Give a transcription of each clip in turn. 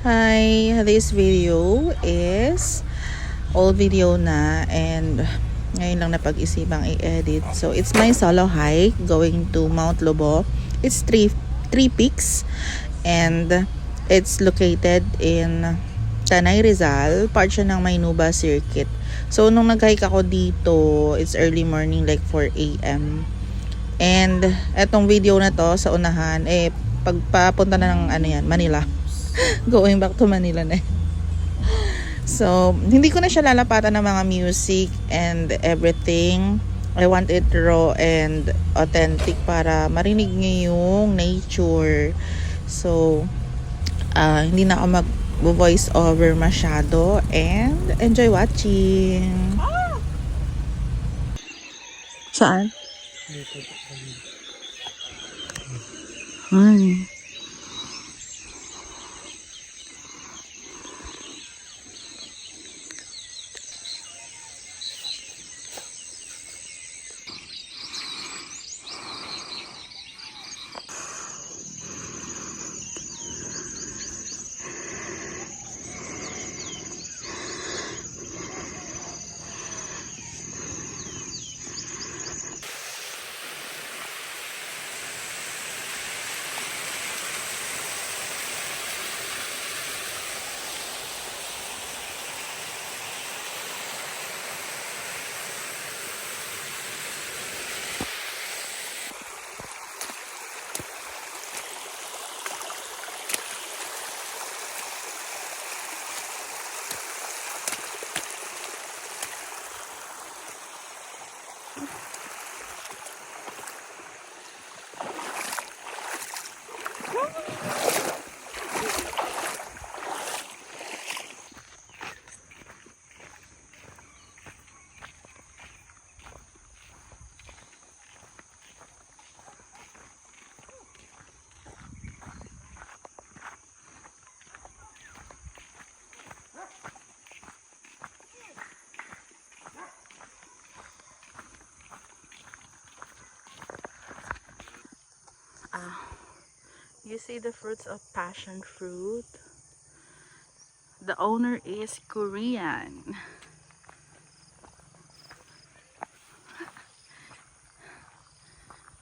Hi, this video is old video na and ngayon lang napag-isipang i-edit. So it's my solo hike going to Mount Lobo. It's three peaks and it's located in Tanay Rizal, part siya ng Maynuba Circuit. So nung nag-hike ako dito, it's early morning like 4 a.m. And etong video na to sa unahan pagpapunta na ng Manila. Going back to Manila na. So, hindi ko na siya lalapatan ng mga music and everything. I want it raw and authentic para marinig niyo yung nature. So, hindi na ako mag-voice over masyado and enjoy watching. Saan? Ay. You see the fruits of passion fruit. The owner is Korean.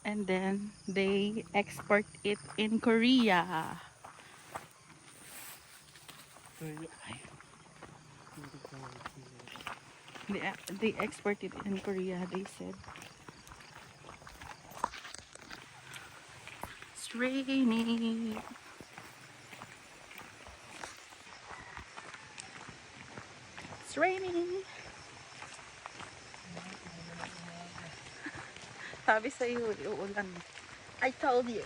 And then they export it in Korea. They export it in Korea, they said. It's raining. It's raining. Sabi sa'yo, uulan. I told you.